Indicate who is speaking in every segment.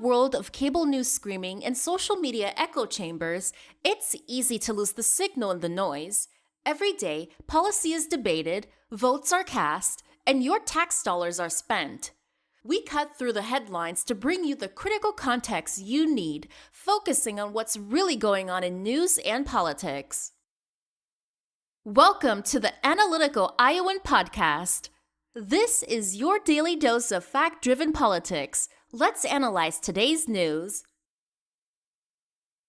Speaker 1: world of cable news screaming and social media echo chambers, it's easy to lose the signal in the noise. Every day, policy is debated, votes are cast, and your tax dollars are spent. We cut through the headlines to bring you the critical context you need, focusing on what's really going on in news and politics. Welcome to the Analytical Iowan Podcast. This is your daily dose of fact-driven politics. Let's analyze today's news.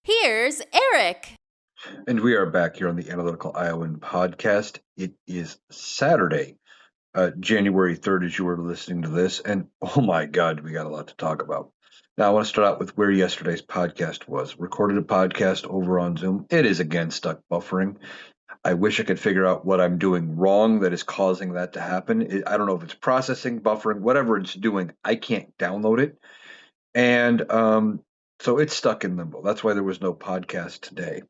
Speaker 1: Here's Eric.
Speaker 2: And we are back here on the Analytical Iowan Podcast. It is Saturday, January 3rd, as you were listening to this. And oh my God, we got a lot to talk about. Now, I want to start out with where yesterday's podcast was. Recorded a podcast over on Zoom. It is again stuck buffering. I wish I could figure out what I'm doing wrong that is causing that to happen. I don't know if it's processing, buffering, whatever it's doing. I can't download it. And so it's stuck in limbo. That's why there was no podcast today.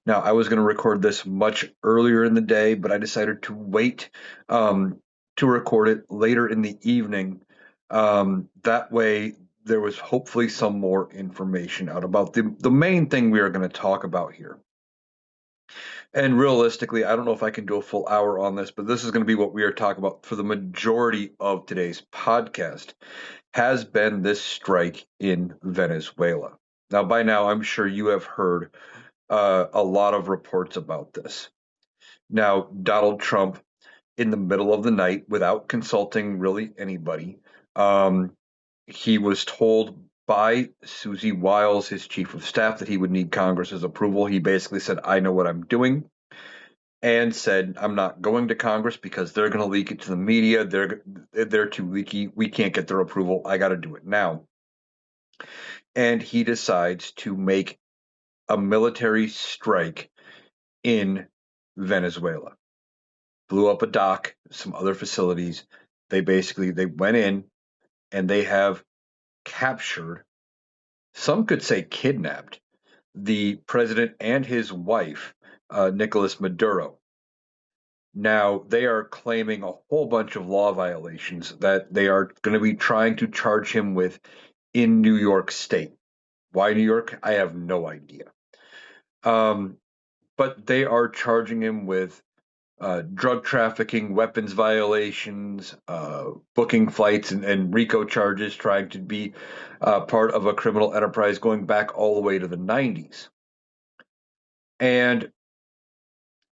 Speaker 2: Now, I was going to record this much earlier in the day, but I decided to wait to record it later in the evening. That way, there was hopefully some more information out about the main thing we are going to talk about here. And realistically, I don't know if I can do a full hour on this, but this is going to be what we are talking about for the majority of today's podcast, has been this strike in Venezuela. Now, by now, I'm sure you have heard a lot of reports about this. Now, Donald Trump, in the middle of the night, without consulting really anybody, he was told by Susie Wiles, his chief of staff, that he would need Congress's approval. He basically said, I know what I'm doing, and said, I'm not going to Congress because they're going to leak it to the media. They're too leaky. We can't get their approval. I got to do it now. And he decides to make a military strike in Venezuela. Blew up a dock, some other facilities. They went in and they have captured, some could say kidnapped, the president and his wife, Nicolas Maduro. Now, they are claiming a whole bunch of law violations that they are going to be trying to charge him with in New York State. Why New York? I have no idea. But they are charging him with drug trafficking, weapons violations, booking flights and RICO charges, trying to be part of a criminal enterprise going back all the way to the 90s. And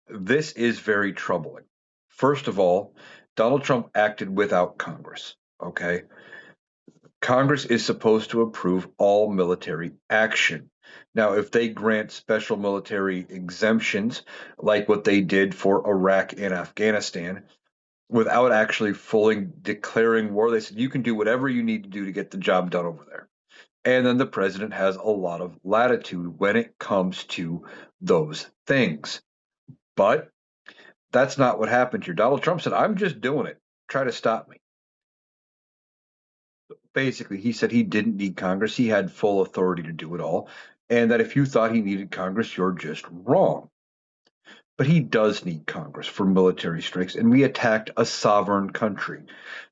Speaker 2: this is very troubling. First of all, Donald Trump acted without Congress, okay? Congress is supposed to approve all military action. Now, if they grant special military exemptions, like what they did for Iraq and Afghanistan, without actually fully declaring war, they said, you can do whatever you need to do to get the job done over there. And then the president has a lot of latitude when it comes to those things. But that's not what happened here. Donald Trump said, I'm just doing it. Try to stop me. Basically, he said he didn't need Congress. He had full authority to do it all. And that if you thought he needed Congress, you're just wrong. But he does need Congress for military strikes, and we attacked a sovereign country.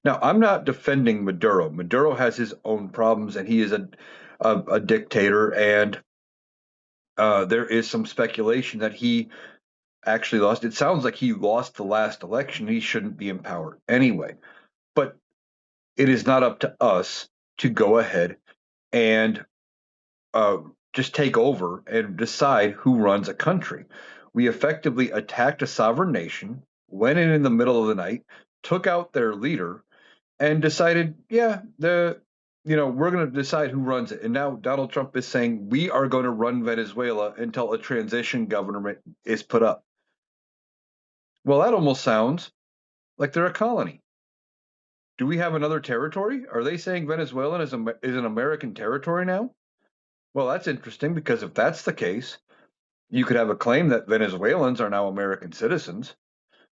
Speaker 2: Now, I'm not defending Maduro. Maduro has his own problems, and he is a dictator, and there is some speculation that he actually lost. It sounds like he lost the last election. He shouldn't be in power anyway. But it is not up to us to go ahead and just take over and decide who runs a country. We effectively attacked a sovereign nation, went in the middle of the night, took out their leader, and decided, we're going to decide who runs it. And now Donald Trump is saying we are going to run Venezuela until a transition government is put up. Well, that almost sounds like they're a colony. Do we have another territory? Are they saying Venezuela is an American territory now? Well, that's interesting, because if that's the case, you could have a claim that Venezuelans are now American citizens.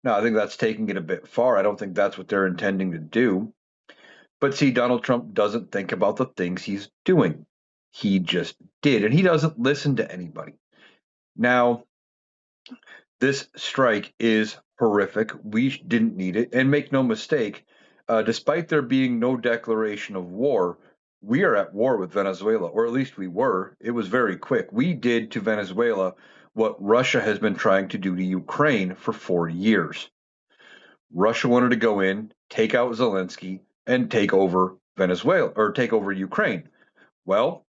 Speaker 2: Now, I think that's taking it a bit far. I don't think that's what they're intending to do. But see, Donald Trump doesn't think about the things he's doing. He just did, and he doesn't listen to anybody. Now, this strike is horrific. We didn't need it. And make no mistake, despite there being no declaration of war, We are at war with Venezuela, or at least we were. It was very quick. We did to Venezuela what Russia has been trying to do to Ukraine for 4 years. Russia wanted to go in, take out Zelensky, and take over Venezuela or take over Ukraine. Well,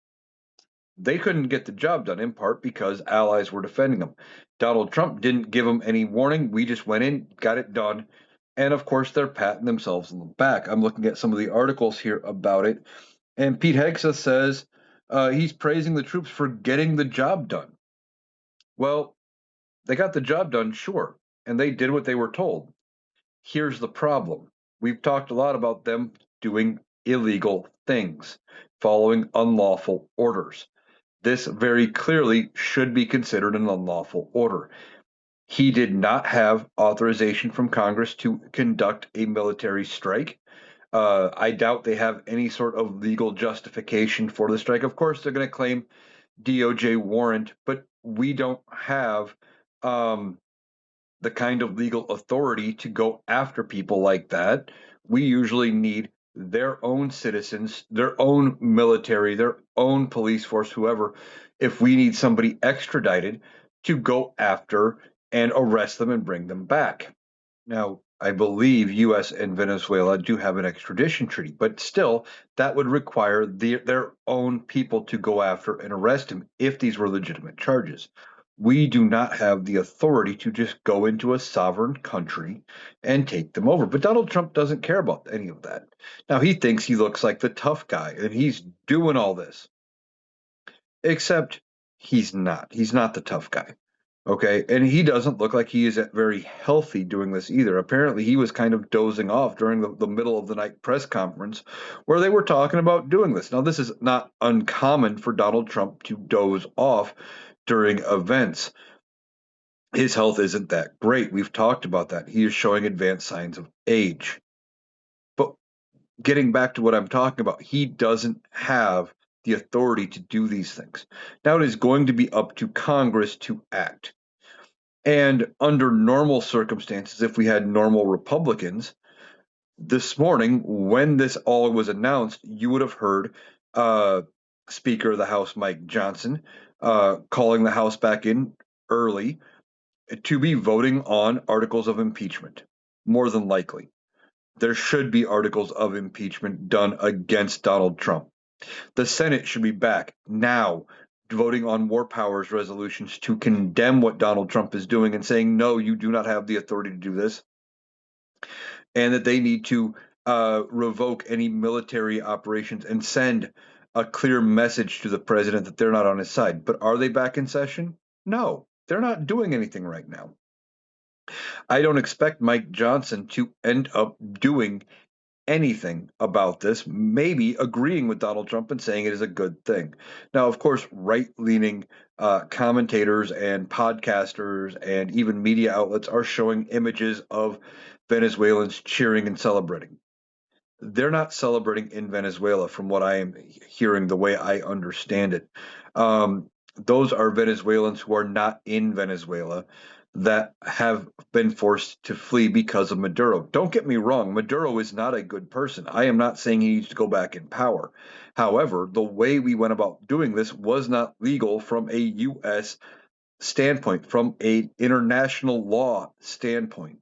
Speaker 2: they couldn't get the job done in part because allies were defending them. Donald Trump didn't give them any warning. We just went in, got it done. And of course, they're patting themselves on the back. I'm looking at some of the articles here about it. And Pete Hegseth says he's praising the troops for getting the job done. Well, they got the job done, sure. And they did what they were told. Here's the problem. We've talked a lot about them doing illegal things, following unlawful orders. This very clearly should be considered an unlawful order. He did not have authorization from Congress to conduct a military strike. I doubt they have any sort of legal justification for the strike. Of course, they're going to claim DOJ warrant, but we don't have the kind of legal authority to go after people like that. We usually need their own citizens, their own military, their own police force, whoever, if we need somebody extradited to go after and arrest them and bring them back. Now, I believe US and Venezuela do have an extradition treaty, but still, that would require their own people to go after and arrest him if these were legitimate charges. We do not have the authority to just go into a sovereign country and take them over. But Donald Trump doesn't care about any of that. Now, he thinks he looks like the tough guy, and he's doing all this, except he's not. He's not the tough guy. Okay, and he doesn't look like he is very healthy doing this either. Apparently, he was kind of dozing off during the middle of the night press conference where they were talking about doing this. Now, this is not uncommon for Donald Trump to doze off during events. His health isn't that great. We've talked about that. He is showing advanced signs of age. But getting back to what I'm talking about, he doesn't have the authority to do these things. Now, it is going to be up to Congress to act. And under normal circumstances, if we had normal Republicans, this morning, when this all was announced, you would have heard Speaker of the House Mike Johnson calling the House back in early to be voting on articles of impeachment, more than likely. There should be articles of impeachment done against Donald Trump. The Senate should be back now voting on war powers resolutions to condemn what Donald Trump is doing and saying, no, you do not have the authority to do this. And that they need to revoke any military operations and send a clear message to the president that they're not on his side. But are they back in session? No, they're not doing anything right now. I don't expect Mike Johnson to end up doing anything about this, maybe agreeing with Donald Trump and saying it is a good thing. Now, of course, right-leaning commentators and podcasters and even media outlets are showing images of Venezuelans cheering and celebrating. They're not celebrating in Venezuela, from what I am hearing, the way I understand it. Those are Venezuelans who are not in Venezuela that have been forced to flee because of Maduro. Don't get me wrong, Maduro is not a good person. I am not saying he needs to go back in power. However, the way we went about doing this was not legal from a U.S. standpoint, from an international law standpoint.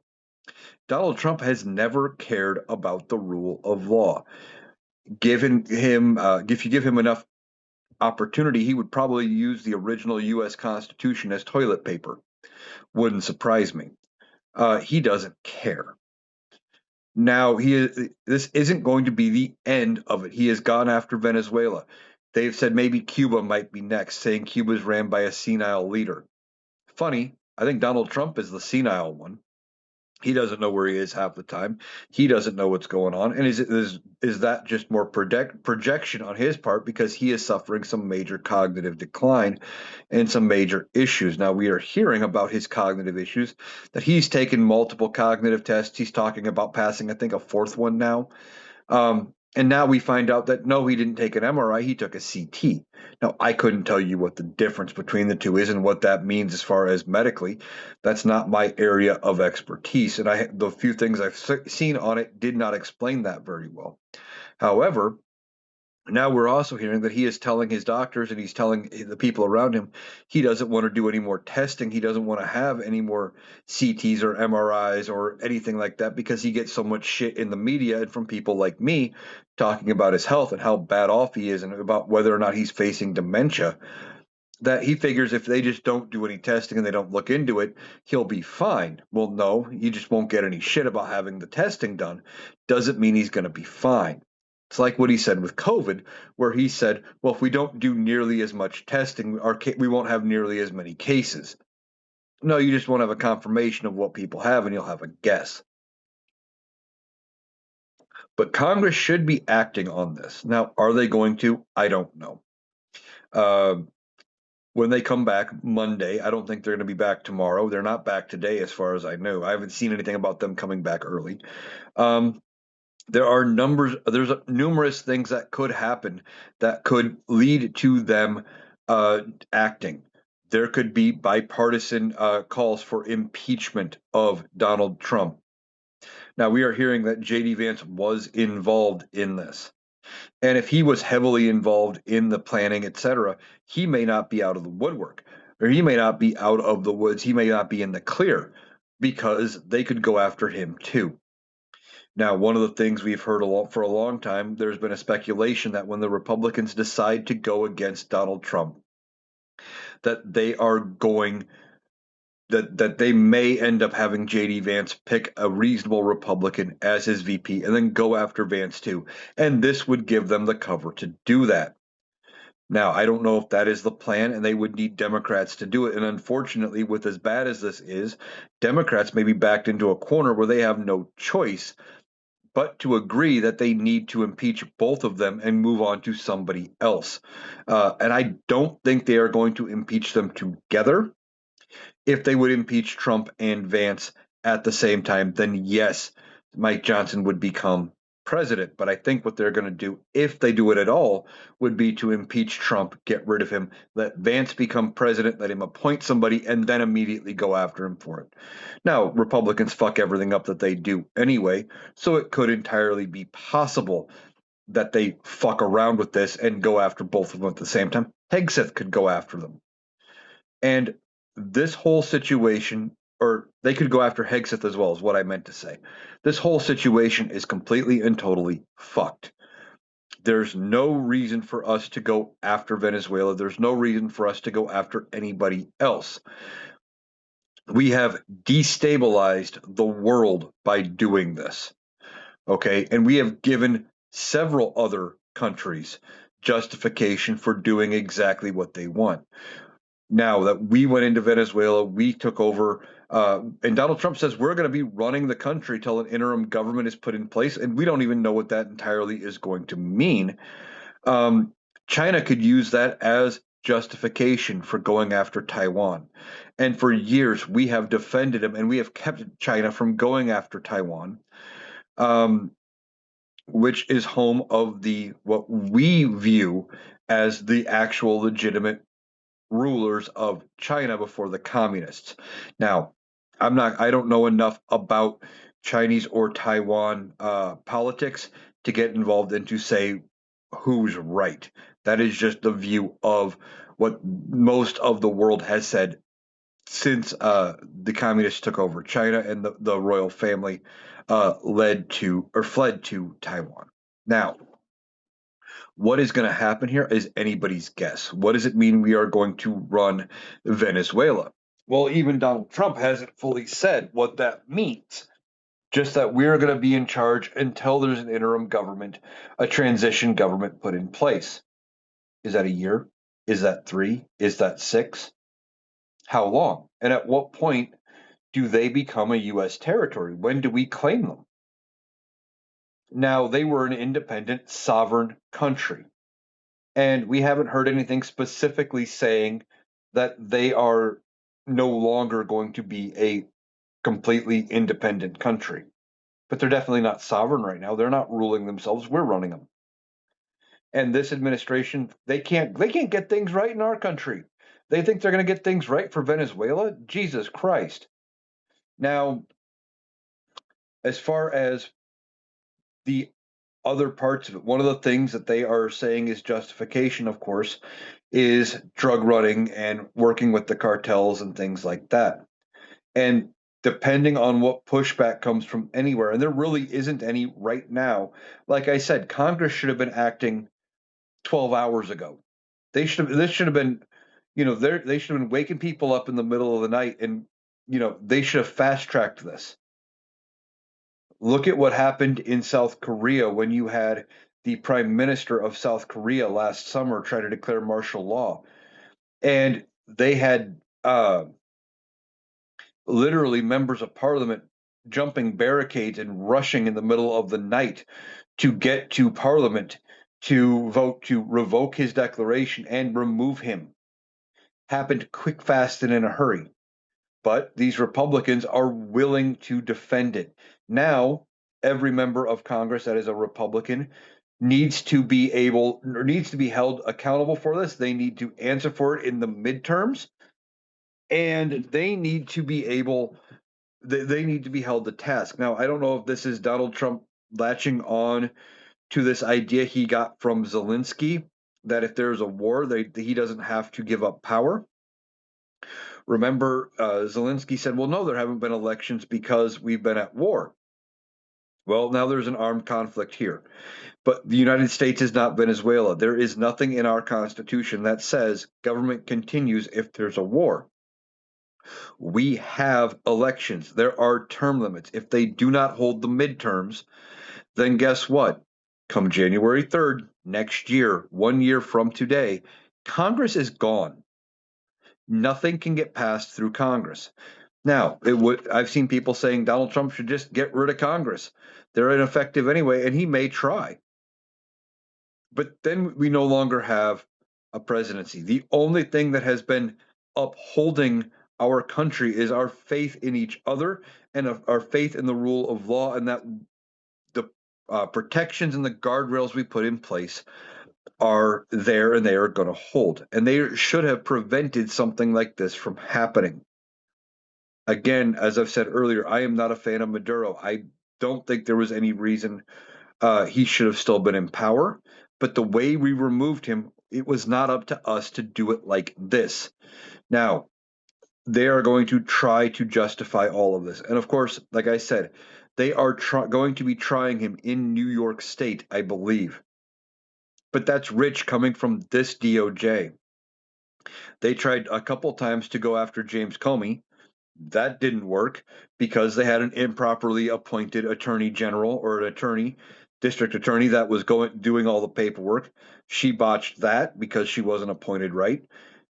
Speaker 2: Donald Trump has never cared about the rule of law. If you give him enough opportunity, he would probably use the original U.S. Constitution as toilet paper. Wouldn't surprise me. He doesn't care. Now, this isn't going to be the end of it. He has gone after Venezuela. They've said maybe Cuba might be next, saying Cuba is ran by a senile leader. Funny, I think Donald Trump is the senile one. He doesn't know where he is half the time. He doesn't know what's going on. And is that just more projection on his part because he is suffering some major cognitive decline and some major issues? Now, we are hearing about his cognitive issues, that he's taken multiple cognitive tests. He's talking about passing, I think, a fourth one now. And now we find out that no, he didn't take an MRI, he took a CT. Now, I couldn't tell you what the difference between the two is and what that means as far as medically. That's not my area of expertise. And the few things I've seen on it did not explain that very well. However, Now we're also hearing that he is telling his doctors and he's telling the people around him he doesn't want to do any more testing. He doesn't want to have any more CTs or MRIs or anything like that because he gets so much shit in the media and from people like me talking about his health and how bad off he is and about whether or not he's facing dementia, that he figures if they just don't do any testing and they don't look into it, he'll be fine. Well, no, he just won't get any shit about having the testing done. Doesn't mean he's going to be fine. It's like what he said with COVID, where he said, well, if we don't do nearly as much testing, we won't have nearly as many cases. No, you just won't have a confirmation of what people have and you'll have a guess. But Congress should be acting on this. Now, are they going to? I don't know. Uh, when they come back Monday, I don't think they're going to be back tomorrow. They're not back today, as far as I know. I haven't seen anything about them coming back early. Um, there's numerous things that could happen that could lead to them acting. There could be bipartisan calls for impeachment of Donald Trump. Now, we are hearing that J.D. Vance was involved in this. And if he was heavily involved in the planning, etc., he may not be out of the woodwork, or he may not be out of the woods. He may not be in the clear because they could go after him too. Now, one of the things we've heard for a long time, there's been a speculation that when the Republicans decide to go against Donald Trump, that they are going that they may end up having JD Vance pick a reasonable Republican as his VP and then go after Vance too. And this would give them the cover to do that. Now, I don't know if that is the plan, and they would need Democrats to do it. And unfortunately, with as bad as this is, Democrats may be backed into a corner where they have no choice but to agree that they need to impeach both of them and move on to somebody else. And I don't think they are going to impeach them together. If they would impeach Trump and Vance at the same time, then yes, Mike Johnson would become president. But I think what they're going to do, if they do it at all, would be to impeach Trump, get rid of him, let Vance become president, let him appoint somebody, and then immediately go after him for it. Now, Republicans fuck everything up that they do anyway, so it could entirely be possible that they fuck around with this and go after both of them at the same time. Hegseth could go after them. And this whole situation, or they could go after Hegseth as well, is what I meant to say. This whole situation is completely and totally fucked. There's no reason for us to go after Venezuela. There's no reason for us to go after anybody else. We have destabilized the world by doing this. Okay. And we have given several other countries justification for doing exactly what they want. Now that we went into Venezuela, we took over, and Donald Trump says we're going to be running the country till an interim government is put in place, and we don't even know what that entirely is going to mean. Um, China could use that as justification for going after Taiwan. And for years, we have defended him and we have kept China from going after Taiwan, um, which is home of the what we view as the actual legitimate rulers of China before the communists. Now, I don't know enough about Chinese or Taiwan politics to get involved in to say who's right. That is just the view of what most of the world has said since the communists took over China and the royal family fled to Taiwan. Now, what is going to happen here is anybody's guess. What does it mean we are going to run Venezuela? Well, even Donald Trump hasn't fully said what that means. Just that we're going to be in charge until there's an interim government, a transition government put in place. Is that a year? Is that 3? Is that 6? How long? And at what point do they become a U.S. territory? When do we claim them? Now, they were an independent, sovereign country. And we haven't heard anything specifically saying that they are no longer going to be a completely independent country. But they're definitely not sovereign right now. They're not ruling themselves. We're running them. And this administration, they can't get things right in our country. They think they're going to get things right for Venezuela? Jesus Christ. Now, as far as the other parts of it. One of the things that they are saying is justification, of course, is drug running and working with the cartels and things like that. And depending on what pushback comes from anywhere, and there really isn't any right now. Like I said, Congress should have been acting 12 hours ago. This should have been, they should have been waking people up in the middle of the night, and they should have fast tracked this. Look at what happened in South Korea when you had the prime minister of South Korea last summer try to declare martial law, and they had literally members of parliament jumping barricades and rushing in the middle of the night to get to parliament to vote to revoke his declaration and remove him. Happened quick, fast, and in a hurry. But these Republicans are willing to defend it. Now, every member of Congress that is a Republican needs to be held accountable for this. They need to answer for it in the midterms, and they need to be held to task. Now, I don't know if this is Donald Trump latching on to this idea he got from Zelensky that if there's a war, he doesn't have to give up power. Remember, Zelensky said, well, no, there haven't been elections because we've been at war. Well, now there's an armed conflict here. But the United States is not Venezuela. There is nothing in our Constitution that says government continues if there's a war. We have elections. There are term limits. If they do not hold the midterms, then guess what? Come January 3rd, next year, 1 year from today, Congress is gone. Nothing can get passed through Congress. Now, I've seen people saying Donald Trump should just get rid of Congress. They're ineffective anyway, and he may try. But then we no longer have a presidency. The only thing that has been upholding our country is our faith in each other and our faith in the rule of law, and that the protections and the guardrails we put in place are there and they are going to hold. And they should have prevented something like this from happening. Again, as I've said earlier, I am not a fan of Maduro. I don't think there was any reason he should have still been in power. But the way we removed him, it was not up to us to do it like this. Now, they are going to try to justify all of this. And of course, like I said, they are going to be trying him in New York State, I believe. But that's rich coming from this DOJ. They tried a couple times to go after James Comey. That didn't work because they had an improperly appointed attorney general or an district attorney that was doing all the paperwork. She botched that because she wasn't appointed right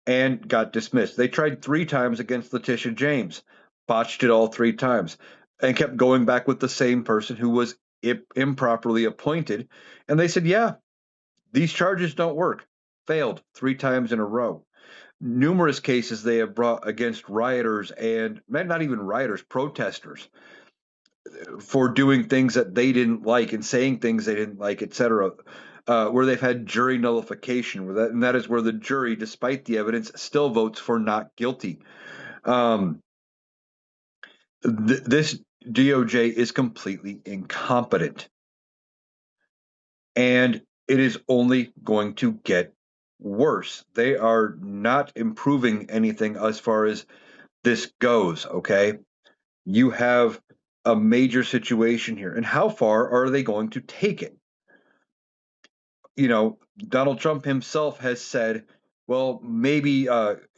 Speaker 2: and got dismissed. They tried 3 times against Letitia James, botched it all 3 times, and kept going back with the same person who was improperly appointed. And they said, yeah, these charges don't work. Failed 3 times in a row. Numerous cases they have brought against rioters and not even rioters, protesters, for doing things that they didn't like and saying things they didn't like, etc., where they've had jury nullification, and that is where the jury, despite the evidence, still votes for not guilty. This DOJ is completely incompetent, and it is only going to get worse. They are not improving anything as far as this goes, okay? You have a major situation here. And how far are they going to take it? Donald Trump himself has said, well, maybe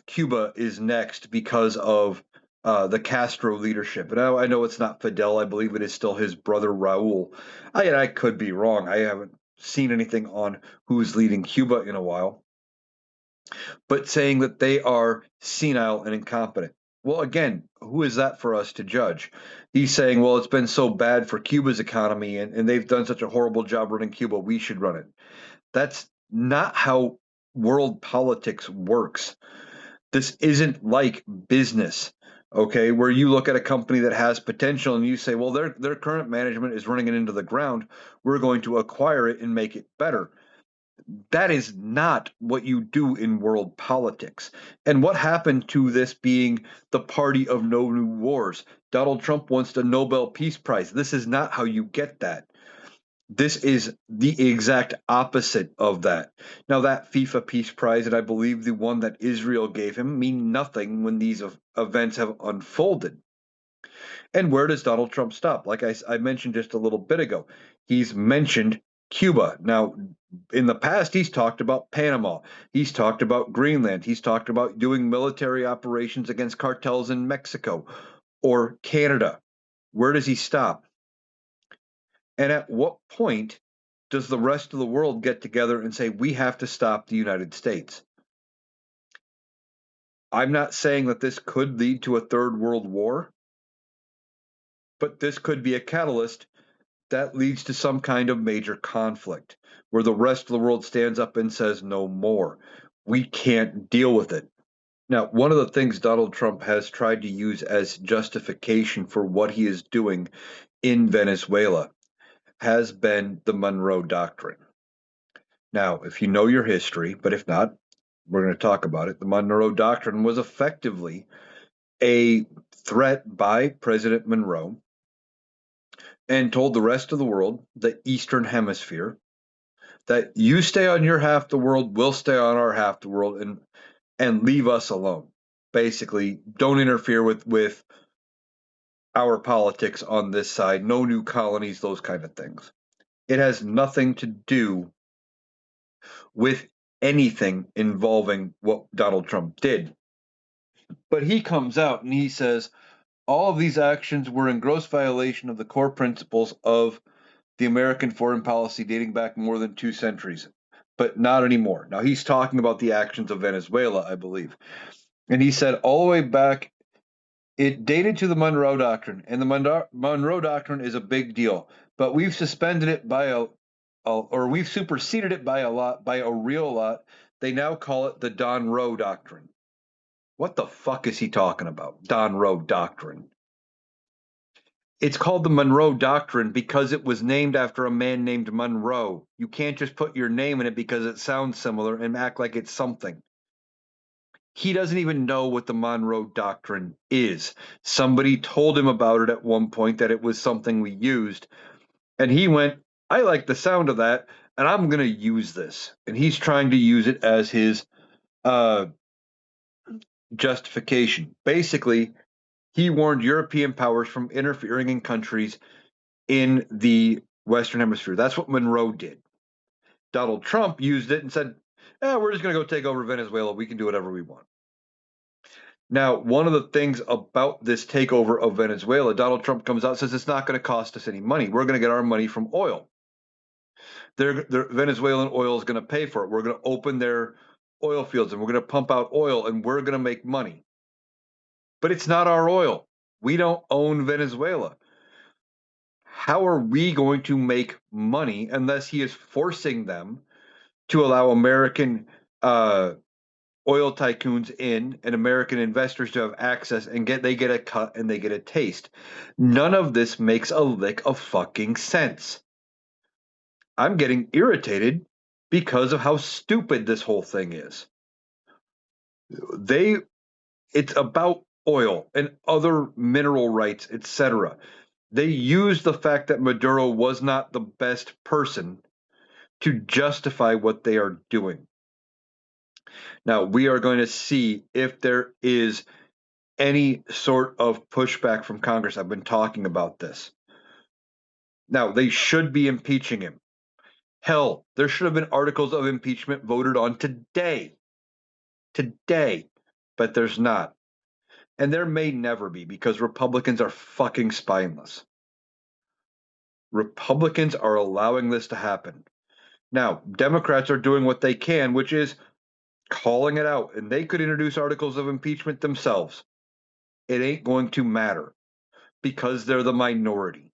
Speaker 2: Cuba is next because of the Castro leadership. And I know it's not Fidel. I believe it is still his brother Raul. I could be wrong. I haven't seen anything on who's leading Cuba in a while. But saying that they are senile and incompetent. Well, again, who is that for us to judge? He's saying, well, it's been so bad for Cuba's economy and they've done such a horrible job running Cuba, we should run it. That's not how world politics works. This isn't like business, okay, where you look at a company that has potential and you say, well, their current management is running it into the ground. We're going to acquire it and make it better. That is not what you do in world politics. And what happened to this being the party of no new wars? Donald Trump wants the Nobel Peace Prize. This is not how you get that. This is the exact opposite of that. Now, that FIFA Peace Prize, and I believe the one that Israel gave him, mean nothing when these events have unfolded. And where does Donald Trump stop? Like I mentioned just a little bit ago, he's mentioned Cuba. Now, in the past, he's talked about Panama. He's talked about Greenland. He's talked about doing military operations against cartels in Mexico or Canada. Where does he stop? And at what point does the rest of the world get together and say, we have to stop the United States? I'm not saying that this could lead to a third world war, but this could be a catalyst that leads to some kind of major conflict where the rest of the world stands up and says, no more. We can't deal with it. Now, one of the things Donald Trump has tried to use as justification for what he is doing in Venezuela has been the Monroe Doctrine. Now, if you know your history, but if not, we're going to talk about it. The Monroe Doctrine was effectively a threat by President Monroe and told the rest of the world, the Eastern Hemisphere, that you stay on your half the world, we'll stay on our half the world, and leave us alone. Basically, don't interfere with our politics on this side, no new colonies, those kind of things. It has nothing to do with anything involving what Donald Trump did. But he comes out and he says all of these actions were in gross violation of the core principles of the American foreign policy dating back more than 2 centuries, but not anymore. Now he's talking about the actions of Venezuela, I believe. And he said all the way back, it dated to the Monroe Doctrine, and the Monroe Doctrine is a big deal, but we've suspended it or we've superseded it by a real lot. They now call it the Don Roe Doctrine. What the fuck is he talking about? Don Roe Doctrine. It's called the Monroe Doctrine because it was named after a man named Monroe. You can't just put your name in it because it sounds similar and act like it's something. He doesn't even know what the Monroe Doctrine is. Somebody told him about it at one point, that it was something we used, and he went, I like the sound of that, and I'm going to use this. And he's trying to use it as his justification. Basically, he warned European powers from interfering in countries in the Western Hemisphere. That's what Monroe did. Donald Trump used it and said, we're just going to go take over Venezuela. We can do whatever we want. Now, one of the things about this takeover of Venezuela, Donald Trump comes out and says it's not going to cost us any money. We're going to get our money from oil. Their Venezuelan oil is going to pay for it. We're going to open their oil fields and we're going to pump out oil and we're going to make money. But it's not our oil. We don't own Venezuela. How are we going to make money unless he is forcing them to allow American oil tycoons in and American investors to have access and they get a cut and they get a taste? None of this makes a lick of fucking sense. I'm getting irritated because of how stupid this whole thing is. It's about oil and other mineral rights, etc. They use the fact that Maduro was not the best person to justify what they are doing. Now, we are going to see if there is any sort of pushback from Congress. I've been talking about this. Now, they should be impeaching him. Hell, there should have been articles of impeachment voted on today. Today. But there's not. And there may never be because Republicans are fucking spineless. Republicans are allowing this to happen. Now, Democrats are doing what they can, which is calling it out, and they could introduce articles of impeachment themselves. It ain't going to matter because they're the minority.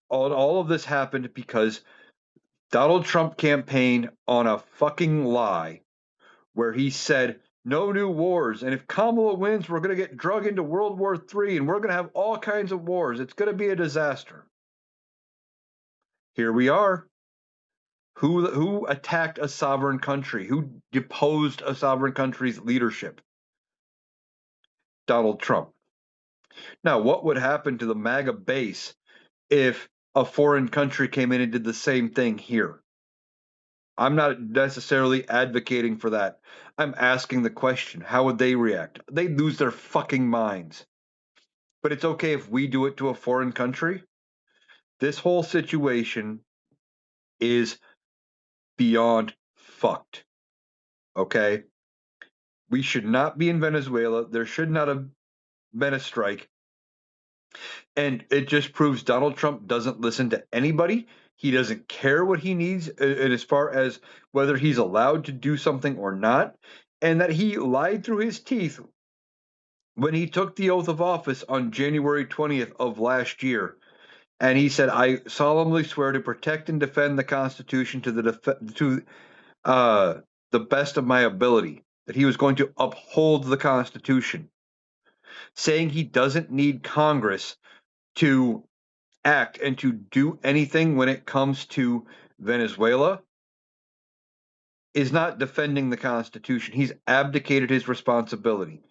Speaker 2: All of this happened because Donald Trump campaigned on a fucking lie where he said no new wars, and if Kamala wins, we're going to get drug into World War III, and we're going to have all kinds of wars. It's going to be a disaster. Here we are. Who attacked a sovereign country? Who deposed a sovereign country's leadership? Donald Trump. Now, what would happen to the MAGA base if a foreign country came in and did the same thing here. I'm not necessarily advocating for that. I'm asking the question, how would they react? They'd lose their fucking minds. But it's okay if we do it to a foreign country. This whole situation is beyond fucked. Okay? We should not be in Venezuela. There should not have been a strike. And it just proves Donald Trump doesn't listen to anybody. He doesn't care what he needs, and as far as whether he's allowed to do something or not, and that he lied through his teeth when he took the oath of office on January 20th of last year. And he said, "I solemnly swear to protect and defend the Constitution uh, the best of my ability." That he was going to uphold the Constitution, saying he doesn't need Congress to act and to do anything when it comes to Venezuela is not defending the Constitution. He's abdicated his responsibility,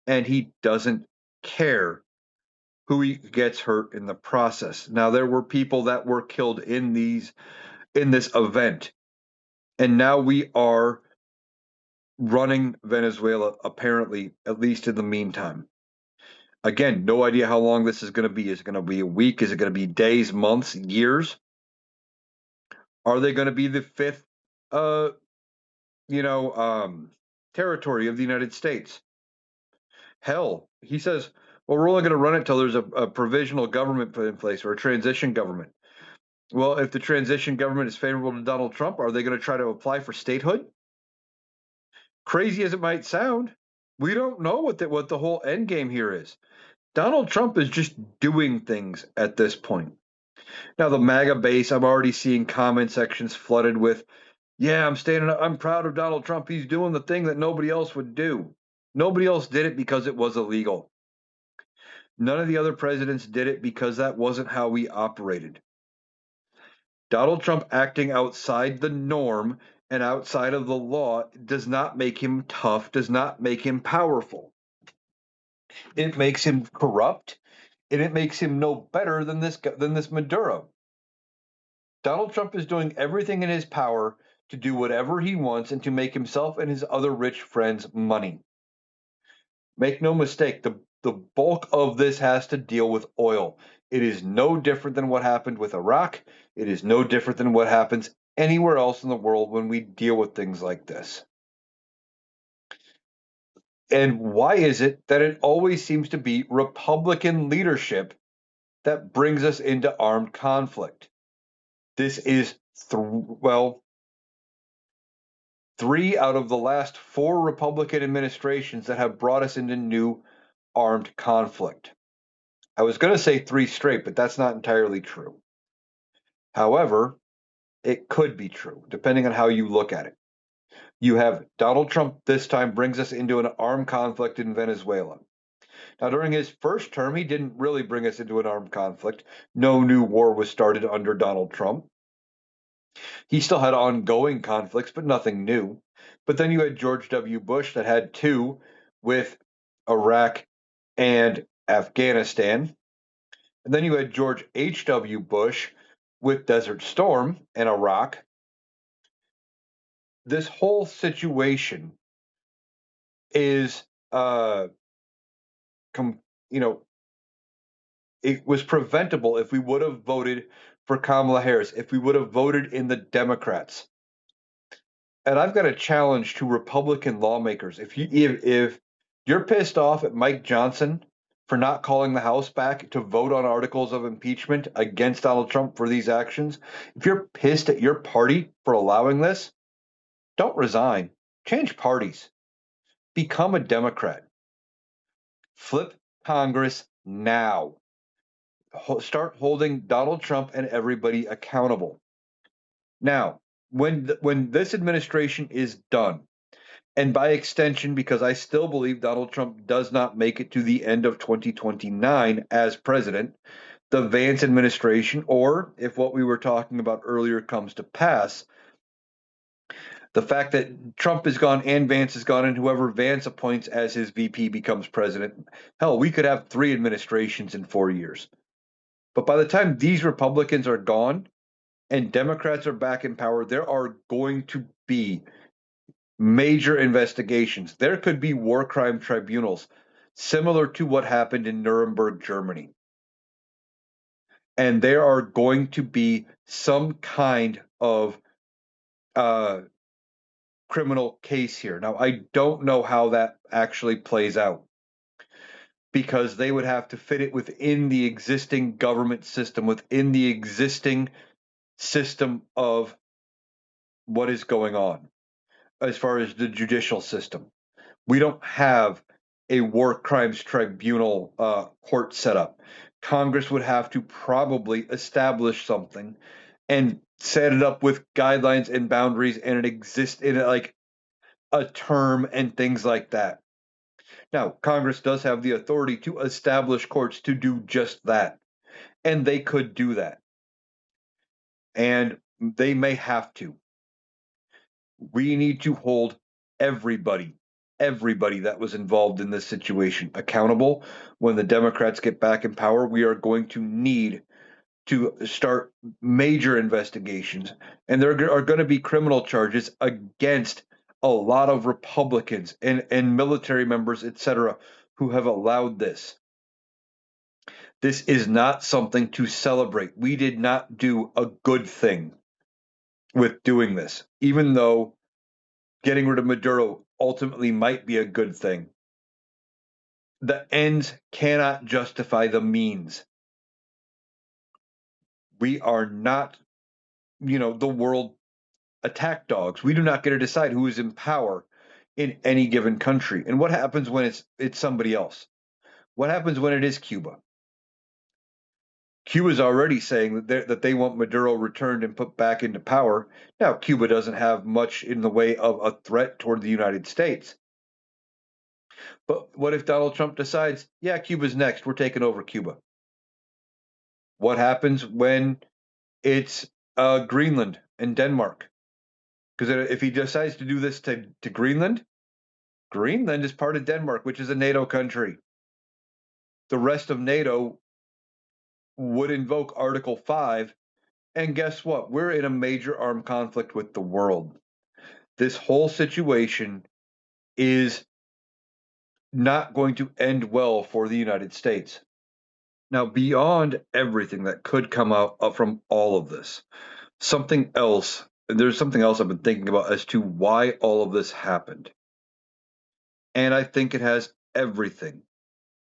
Speaker 2: and he doesn't care who he gets hurt in the process. Now, there were people that were killed in this event, and now we are running Venezuela, apparently, at least in the meantime. Again, no idea how long this is going to be. Is it going to be a week? Is it going to be days, months, years? Are they going to be the fifth, uh, you know, territory of the United States? Hell, he says, well, we're only going to run it until there's a provisional government put in place or a transition government. Well, if the transition government is favorable to Donald Trump, are they going to try to apply for statehood? Crazy as it might sound, we don't know what the whole end game here is. Donald Trump is just doing things at this point. Now, the MAGA base, I'm already seeing comment sections flooded with, yeah, I'm proud of Donald Trump. He's doing the thing that nobody else would do. Nobody else did it because it was illegal. None of the other presidents did it because that wasn't how we operated. Donald Trump acting outside the norm and outside of the law does not make him tough, does not make him powerful. It makes him corrupt, and it makes him no better than this Maduro. Donald Trump is doing everything in his power to do whatever he wants and to make himself and his other rich friends money. Make no mistake, the bulk of this has to deal with oil. It is no different than what happened with Iraq. It is no different than what happens anywhere else in the world when we deal with things like this. And why is it that it always seems to be Republican leadership that brings us into armed conflict? This is, three out of the last four Republican administrations that have brought us into new armed conflict. I was going to say three straight, but that's not entirely true. However, it could be true, depending on how you look at it. You have Donald Trump this time brings us into an armed conflict in Venezuela. Now, during his first term, he didn't really bring us into an armed conflict. No new war was started under Donald Trump. He still had ongoing conflicts, but nothing new. But then you had George W. Bush that had two with Iraq and Afghanistan. And then you had George H.W. Bush with Desert Storm and Iraq. This whole situation is, it was preventable if we would have voted for Kamala Harris, if we would have voted in the Democrats. And I've got a challenge to Republican lawmakers. If you're pissed off at Mike Johnson for not calling the House back to vote on articles of impeachment against Donald Trump for these actions, if you're pissed at your party for allowing this, don't resign. Change parties. Become a Democrat. Flip Congress now. Start holding Donald Trump and everybody accountable. Now, when this administration is done, and by extension, because I still believe Donald Trump does not make it to the end of 2029 as president, the Vance administration, or if what we were talking about earlier comes to pass, the fact that Trump is gone and Vance is gone, and whoever Vance appoints as his VP becomes president, hell, we could have three administrations in 4 years. But by the time these Republicans are gone and Democrats are back in power, there are going to be major investigations. There could be war crime tribunals similar to what happened in Nuremberg, Germany. And there are going to be some kind of criminal case here. Now, I don't know how that actually plays out because they would have to fit it within the existing government system, within the existing system of what is going on as far as the judicial system. We don't have a war crimes tribunal court set up. Congress would have to probably establish something and set it up with guidelines and boundaries, and it exists in like a term and things like that. Now, Congress does have the authority to establish courts to do just that, and they could do that. And they may have to. We need to hold everybody, everybody that was involved in this situation accountable. When the Democrats get back in power, we are going to need to start major investigations, and there are going to be criminal charges against a lot of Republicans and military members, etc., who have allowed this. This is not something to celebrate. We did not do a good thing with doing this, even though getting rid of Maduro ultimately might be a good thing. The ends cannot justify the means. We are not, the world attack dogs. We do not get to decide who is in power in any given country. And what happens when it's somebody else? What happens when it is Cuba? Cuba's already saying that they want Maduro returned and put back into power. Now, Cuba doesn't have much in the way of a threat toward the United States. But what if Donald Trump decides, yeah, Cuba's next, we're taking over Cuba? What happens when it's Greenland and Denmark? Because if he decides to do this to Greenland, Greenland is part of Denmark, which is a NATO country. The rest of NATO would invoke Article 5. And guess what? We're in a major armed conflict with the world. This whole situation is not going to end well for the United States. Now, beyond everything that could come out from all of this, there's something else I've been thinking about as to why all of this happened. And I think it has everything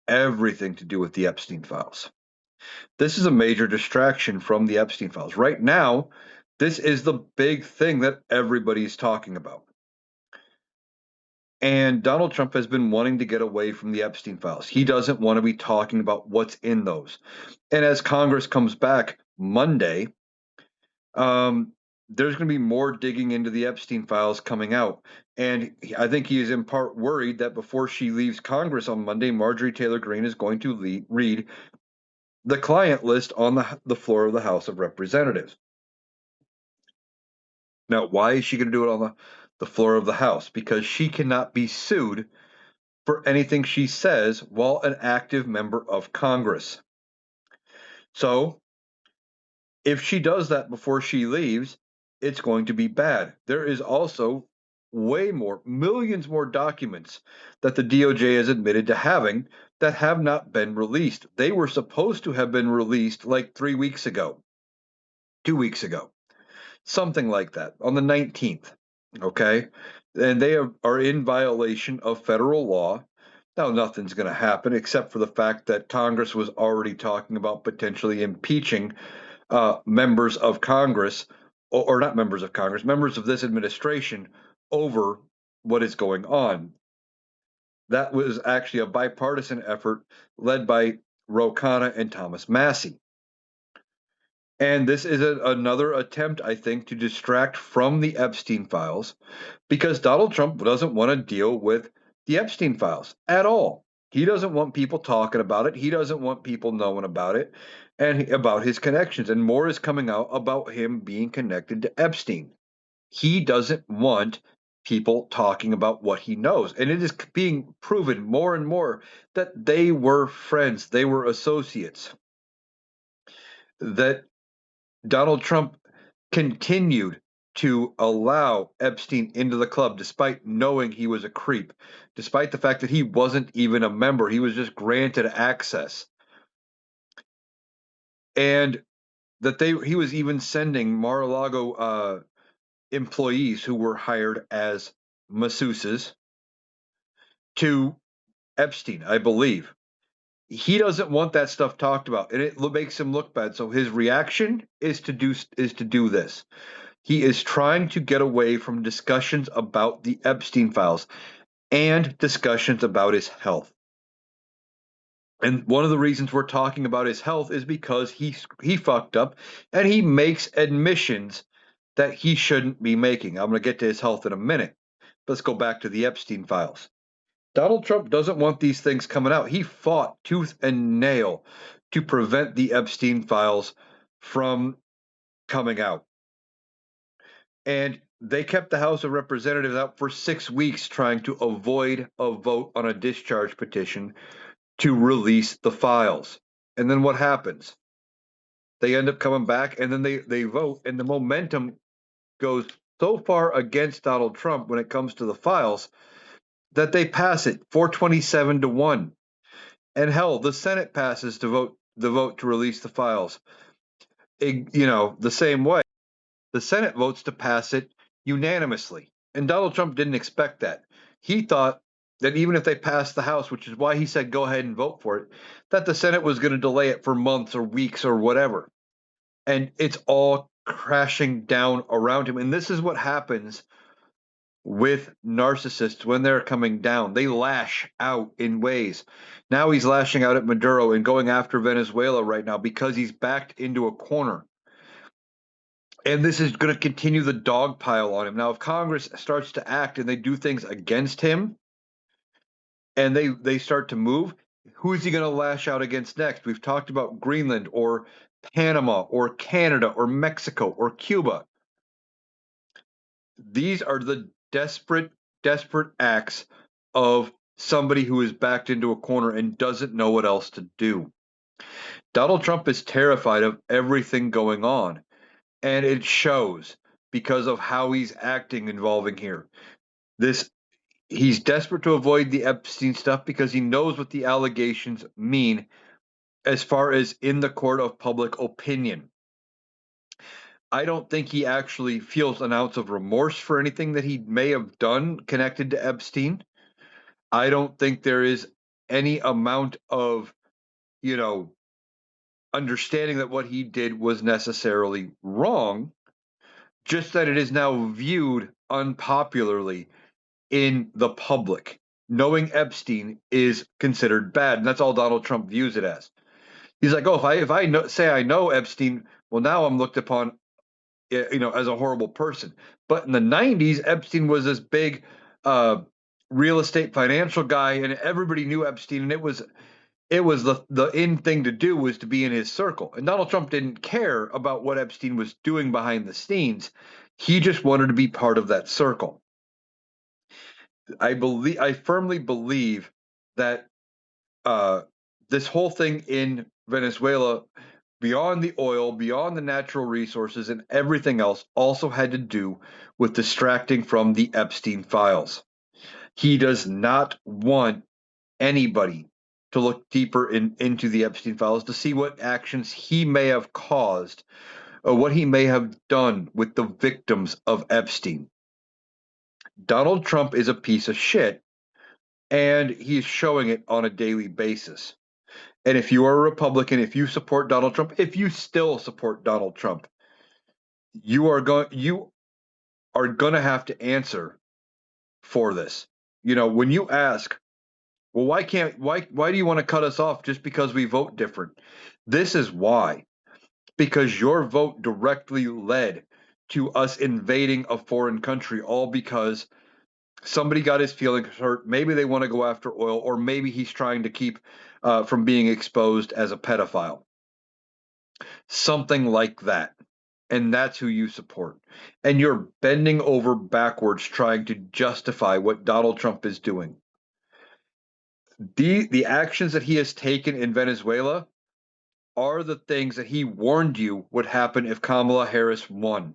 Speaker 2: to do with the Epstein files. This is a major distraction from the Epstein files. Right now, this is the big thing that everybody's talking about. And Donald Trump has been wanting to get away from the Epstein files. He doesn't want to be talking about what's in those. And as Congress comes back Monday, there's going to be more digging into the Epstein files coming out. And I think he is in part worried that before she leaves Congress on Monday, Marjorie Taylor Greene is going to read the client list on the floor of the House of Representatives. Now, why is she going to do it on the floor of the House? Because she cannot be sued for anything she says while an active member of Congress. So, if she does that before she leaves, it's going to be bad. There is also millions more documents that the DOJ has admitted to having that have not been released. They were supposed to have been released like 3 weeks ago, 2 weeks ago, something like that, on the 19th. Okay? And they are in violation of federal law. Now, nothing's going to happen except for the fact that Congress was already talking about potentially impeaching members of Congress, or not members of Congress, members of this administration over what is going on. That was actually a bipartisan effort led by Ro Khanna and Thomas Massie. And this is another attempt, I think, to distract from the Epstein files because Donald Trump doesn't want to deal with the Epstein files at all. He doesn't want people talking about it. He doesn't want people knowing about it and about his connections. And more is coming out about him being connected to Epstein. He doesn't want people talking about what he knows. And it is being proven more and more that they were friends, they were associates. that Donald Trump continued to allow Epstein into the club despite knowing he was a creep, despite the fact that he wasn't even a member. He was just granted access. And that he was even sending Mar-a-Lago employees who were hired as masseuses to Epstein, I believe. He doesn't want that stuff talked about, and it makes him look bad. So his reaction is to do this. He is trying to get away from discussions about the Epstein files and discussions about his health. And one of the reasons we're talking about his health is because he fucked up and he makes admissions that he shouldn't be making. I'm going to get to his health in a minute. Let's go back to the Epstein files. Donald Trump doesn't want these things coming out. He fought tooth and nail to prevent the Epstein files from coming out. And they kept the House of Representatives out for 6 weeks trying to avoid a vote on a discharge petition to release the files. And then what happens? They end up coming back and then they vote, and the momentum goes so far against Donald Trump when it comes to the files that they pass it 427 to 1. And hell, the Senate passes the vote to release the files. The same way. The Senate votes to pass it unanimously. And Donald Trump didn't expect that. He thought that even if they passed the House, which is why he said go ahead and vote for it, that the Senate was going to delay it for months or weeks or whatever. And it's all crashing down around him. And this is what happens with narcissists when they're coming down. They lash out in ways. Now he's lashing out at Maduro and going after Venezuela right now because he's backed into a corner. And this is going to continue the dog pile on him. Now, if Congress starts to act and they do things against him and they start to move, who is he going to lash out against next? We've talked about Greenland or Panama or Canada or Mexico or Cuba. These are the desperate acts of somebody who is backed into a corner and doesn't know what else to do. Donald Trump is terrified of everything going on. And it shows because of how he's acting involving here. He's desperate to avoid the Epstein stuff because he knows what the allegations mean as far as in the court of public opinion. I don't think he actually feels an ounce of remorse for anything that he may have done connected to Epstein. I don't think there is any amount of, understanding that what he did was necessarily wrong. Just that it is now viewed unpopularly in the public. Knowing Epstein is considered bad, and that's all Donald Trump views it as. He's like, oh, if I say I know Epstein, well, now I'm looked upon, as a horrible person. But in the '90s, Epstein was this big real estate financial guy, and everybody knew Epstein, and it was the in thing to do was to be in his circle. And Donald Trump didn't care about what Epstein was doing behind the scenes. He just wanted to be part of that circle. I firmly believe that this whole thing in Venezuela, beyond the oil, beyond the natural resources, and everything else, also had to do with distracting from the Epstein files. He does not want anybody to look deeper into the Epstein files to see what actions he may have caused or what he may have done with the victims of Epstein. Donald Trump is a piece of shit, and he's showing it on a daily basis. And if you are a Republican, if you support Donald Trump, if you still support Donald Trump, you are going to have to answer for this. When you ask, well, why do you want to cut us off just because we vote different? This is why. Because your vote directly led to us invading a foreign country, all because somebody got his feelings hurt. Maybe they want to go after oil, or maybe he's trying to keep from being exposed as a pedophile. Something like that. And that's who you support. And you're bending over backwards trying to justify what Donald Trump is doing. The actions that he has taken in Venezuela are the things that he warned you would happen if Kamala Harris won.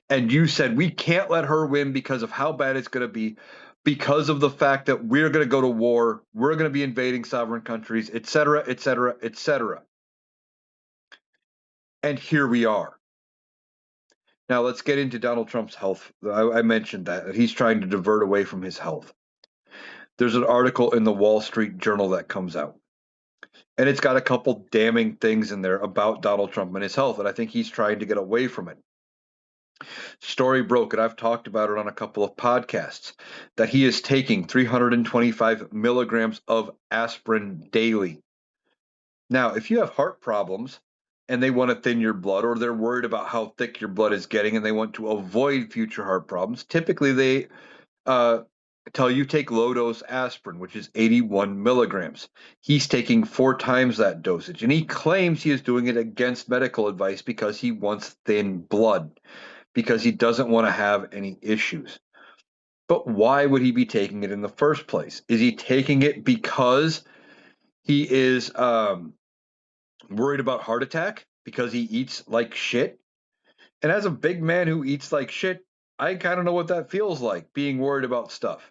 Speaker 2: And you said, we can't let her win because of how bad it's going to be, because of the fact that we're going to go to war, we're going to be invading sovereign countries, et cetera, et cetera, et cetera. And here we are. Now let's get into Donald Trump's health. I mentioned that he's trying to divert away from his health. There's an article in the Wall Street Journal that comes out, and it's got a couple damning things in there about Donald Trump and his health, and I think he's trying to get away from it. Story broke, and I've talked about it on a couple of podcasts, that he is taking 325 milligrams of aspirin daily. Now, if you have heart problems and they want to thin your blood, or they're worried about how thick your blood is getting and they want to avoid future heart problems, typically they tell you take low dose aspirin, which is 81 milligrams. He's taking 4 times that dosage, and he claims he is doing it against medical advice because he wants thin blood, because he doesn't want to have any issues. But why would he be taking it in the first place? Is he taking it because he is worried about heart attack because he eats like shit? And as a big man who eats like shit, I kind of know what that feels like, being worried about stuff.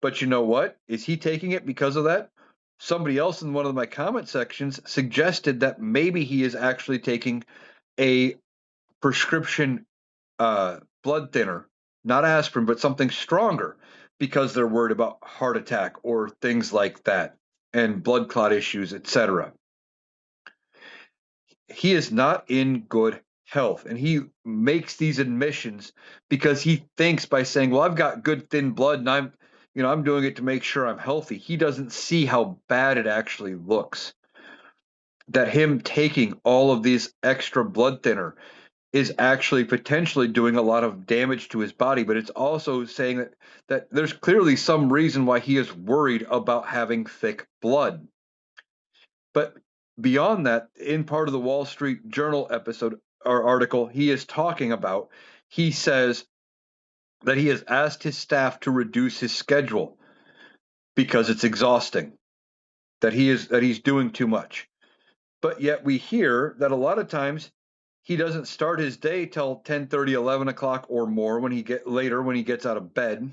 Speaker 2: But you know what? Is he taking it because of that? Somebody else in one of my comment sections suggested that maybe he is actually taking a prescription blood thinner, not aspirin, but something stronger, because they're worried about heart attack or things like that, and blood clot issues, etc. He is not in good health, and he makes these admissions because he thinks, by saying, well, I've got good thin blood and I'm doing it to make sure I'm healthy. He doesn't see how bad it actually looks. That him taking all of these extra blood thinner is actually potentially doing a lot of damage to his body, but it's also saying that there's clearly some reason why he is worried about having thick blood. But beyond that, in part of the Wall Street Journal episode or article he is talking about, he says that he has asked his staff to reduce his schedule because it's exhausting, that he's doing too much. But yet we hear that a lot of times he doesn't start his day till 10:30, 11 o'clock or more when he gets out of bed.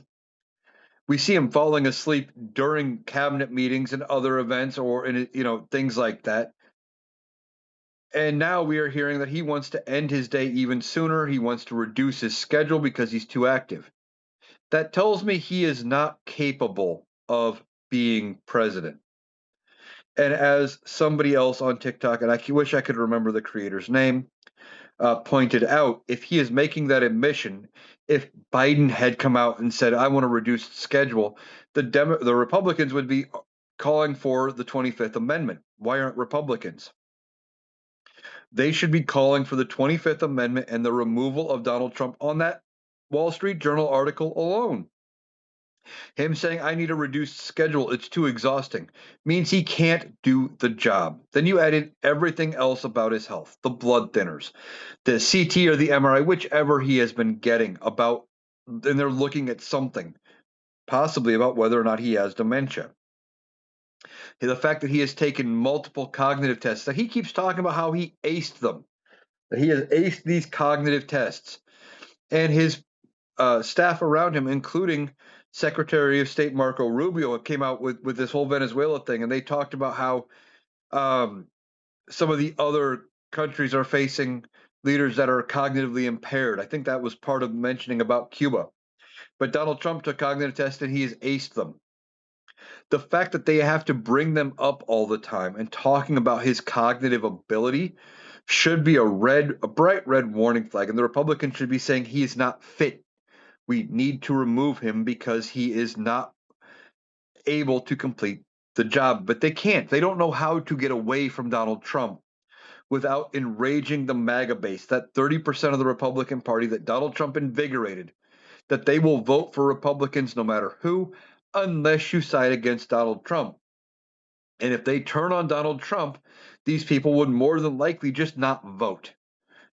Speaker 2: We see him falling asleep during cabinet meetings and other events, or in things like that. And now we are hearing that he wants to end his day even sooner. He wants to reduce his schedule because he's too active. That tells me he is not capable of being president. And as somebody else on TikTok, and I wish I could remember the creator's name, pointed out, if he is making that admission, if Biden had come out and said, I want to reduce the schedule, the Republicans would be calling for the 25th Amendment. Why aren't Republicans? They should be calling for the 25th Amendment and the removal of Donald Trump on that Wall Street Journal article alone. Him saying, I need a reduced schedule, it's too exhausting, means he can't do the job. Then you add in everything else about his health, the blood thinners, the CT or the MRI, whichever he has been getting about, and they're looking at something, possibly about whether or not he has dementia. The fact that he has taken multiple cognitive tests, that he keeps talking about how he aced them, that he has aced these cognitive tests, and his staff around him, including Secretary of State Marco Rubio, came out with this whole Venezuela thing, and they talked about how some of the other countries are facing leaders that are cognitively impaired. I think that was part of mentioning about Cuba. But Donald Trump took cognitive tests and he has aced them. The fact that they have to bring them up all the time and talking about his cognitive ability should be a bright red warning flag. And the Republicans should be saying he is not fit. We need to remove him because he is not able to complete the job. But they can't. They don't know how to get away from Donald Trump without enraging the MAGA base, that 30% of the Republican Party that Donald Trump invigorated, that they will vote for Republicans no matter who, unless you side against Donald Trump. And if they turn on Donald Trump, these people would more than likely just not vote.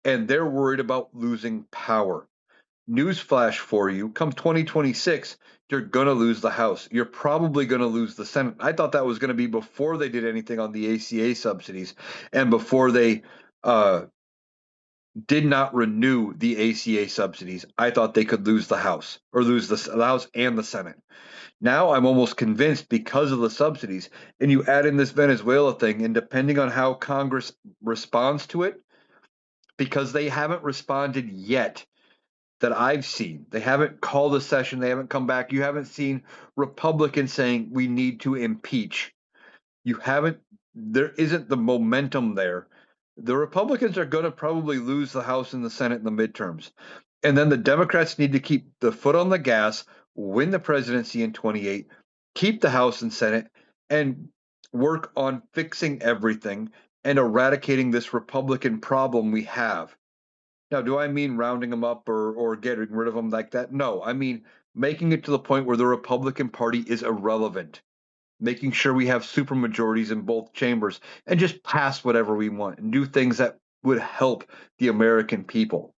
Speaker 2: And they're worried about losing power. Newsflash for you, come 2026, you're going to lose the House. You're probably going to lose the Senate. I thought that was going to be before they did anything on the ACA subsidies and before they did not renew the ACA subsidies. I thought they could lose the House or lose the House and the Senate. Now I'm almost convinced because of the subsidies, and you add in this Venezuela thing, and depending on how Congress responds to it, because they haven't responded yet that I've seen. They haven't called a session, they haven't come back. You haven't seen Republicans saying we need to impeach. You haven't, there isn't the momentum there. The Republicans are going to probably lose the House and the Senate in the midterms. And then the Democrats need to keep the foot on the gas, win the presidency in 28, keep the House and Senate, and work on fixing everything and eradicating this Republican problem we have. Now, do I mean rounding them up or getting rid of them like that? No, I mean making it to the point where the Republican Party is irrelevant, making sure we have supermajorities in both chambers and just pass whatever we want and do things that would help the American people.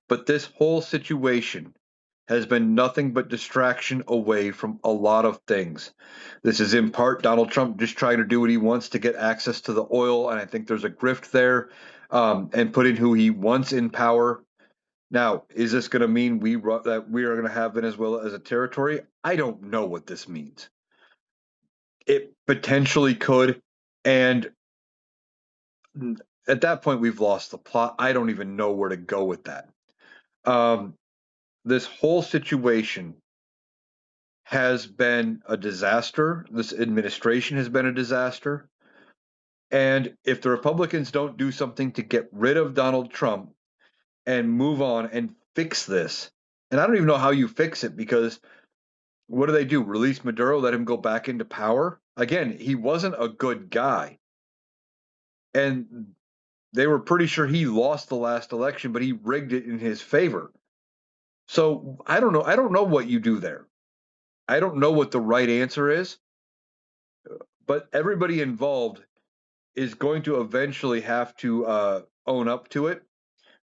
Speaker 2: But this whole situation has been nothing but distraction away from a lot of things. This is in part Donald Trump just trying to do what he wants to get access to the oil, and I think there's a grift there, and putting who he wants in power. Now, is this going to mean that we are going to have Venezuela as a territory? I don't know what this means. It potentially could, and at that point, we've lost the plot. I don't even know where to go with that. Um, this whole situation has been a disaster. This administration has been a disaster. And if the Republicans don't do something to get rid of Donald Trump and move on and fix this, and I don't even know how you fix it because what do they do? Release Maduro, let him go back into power? Again, he wasn't a good guy. And they were pretty sure he lost the last election, but he rigged it in his favor. So I don't know. I don't know what you do there. I don't know what the right answer is, but everybody involved is going to eventually have to own up to it.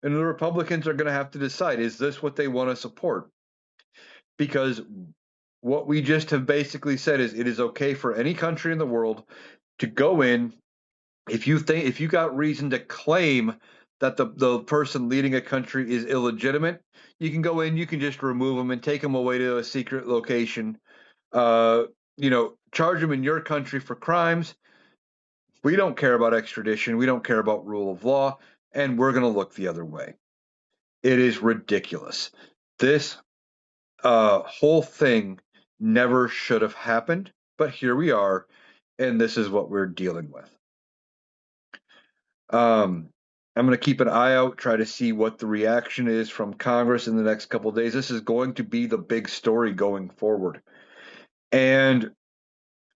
Speaker 2: And the Republicans are going to have to decide, is this what they want to support? Because what we just have basically said is it is okay for any country in the world to go in if you got reason to claim that the person leading a country is illegitimate, you can go in, you can just remove them and take them away to a secret location. Uh, charge them in your country for crimes. We don't care about extradition. We don't care about rule of law, and we're going to look the other way. It is ridiculous. This whole thing never should have happened, but here we are, and this is what we're dealing with. I'm going to keep an eye out, try to see what the reaction is from Congress in the next couple of days. This is going to be the big story going forward. And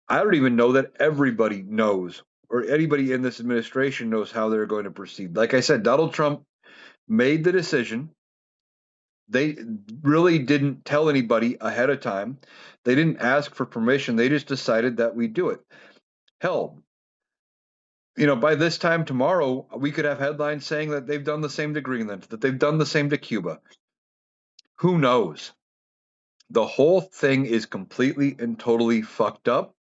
Speaker 2: I don't even know that everybody knows or anybody in this administration knows how they're going to proceed. Like I said, Donald Trump made the decision. They really didn't tell anybody ahead of time. They didn't ask for permission. They just decided that we do it. Hell, by this time tomorrow, we could have headlines saying that they've done the same to Greenland, that they've done the same to Cuba. Who knows? The whole thing is completely and totally fucked up.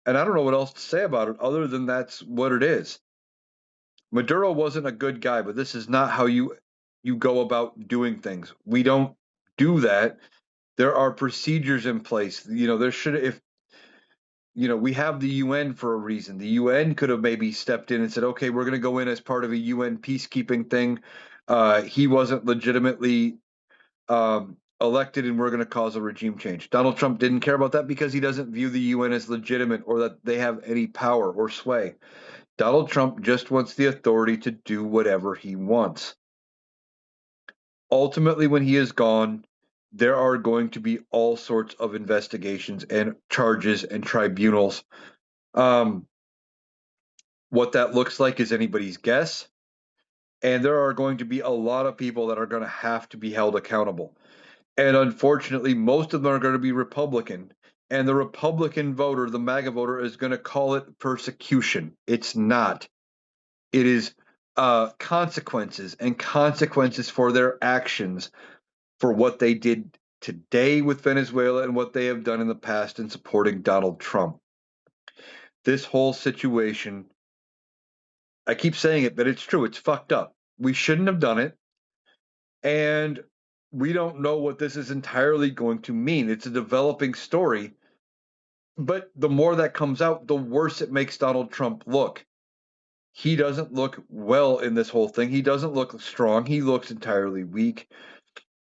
Speaker 2: And I don't know what else to say about it other than that's what it is. Maduro wasn't a good guy, but this is not how you go about doing things. We don't do that. There are procedures in place. There should if we have the UN for a reason. The UN could have maybe stepped in and said, okay, we're going to go in as part of a UN peacekeeping thing. He wasn't legitimately elected, and we're going to cause a regime change. Donald Trump didn't care about that because he doesn't view the UN as legitimate or that they have any power or sway. Donald Trump just wants the authority to do whatever he wants. Ultimately, when he is gone, there are going to be all sorts of investigations and charges and tribunals. What that looks like is anybody's guess. And there are going to be a lot of people that are going to have to be held accountable. And unfortunately, most of them are going to be Republican. And the Republican voter, the MAGA voter, is going to call it persecution. It's not. It is consequences and consequences for their actions for what they did today with Venezuela and what they have done in the past in supporting Donald Trump. This whole situation, I keep saying it, but it's true. It's fucked up. We shouldn't have done it. And we don't know what this is entirely going to mean. It's a developing story. But the more that comes out, the worse it makes Donald Trump look. He doesn't look well in this whole thing. He doesn't look strong. He looks entirely weak.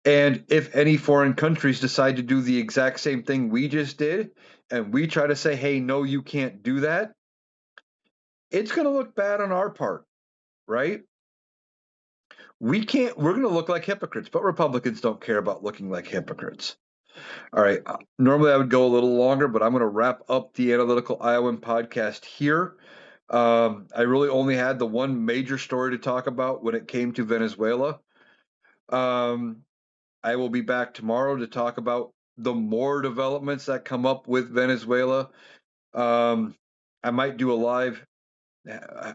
Speaker 2: And if any foreign countries decide to do the exact same thing we just did, and we try to say, hey, no, you can't do that, it's going to look bad on our part, right? We're going to look like hypocrites, but Republicans don't care about looking like hypocrites. All right. Normally I would go a little longer, but I'm going to wrap up the Analytical Iowan podcast here. I really only had the one major story to talk about when it came to Venezuela. I will be back tomorrow to talk about the more developments that come up with Venezuela. I might do a live.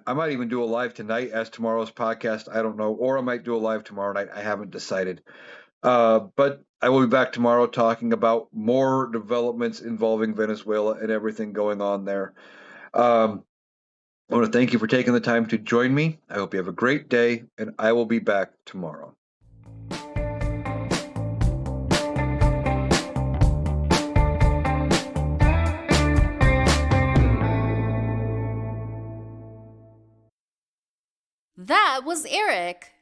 Speaker 2: I might even do a live tonight as tomorrow's podcast. I don't know. Or I might do a live tomorrow night. I haven't decided. But I will be back tomorrow talking about more developments involving Venezuela and everything going on there. I want to thank you for taking the time to join me. I hope you have a great day, and I will be back tomorrow.
Speaker 1: That was Eric.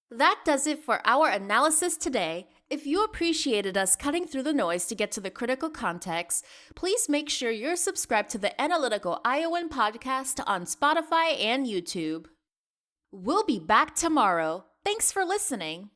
Speaker 1: That does it for our analysis today. If you appreciated us cutting through the noise to get to the critical context, please make sure you're subscribed to the Analytical Iowan podcast on Spotify and YouTube. We'll be back tomorrow. Thanks for listening.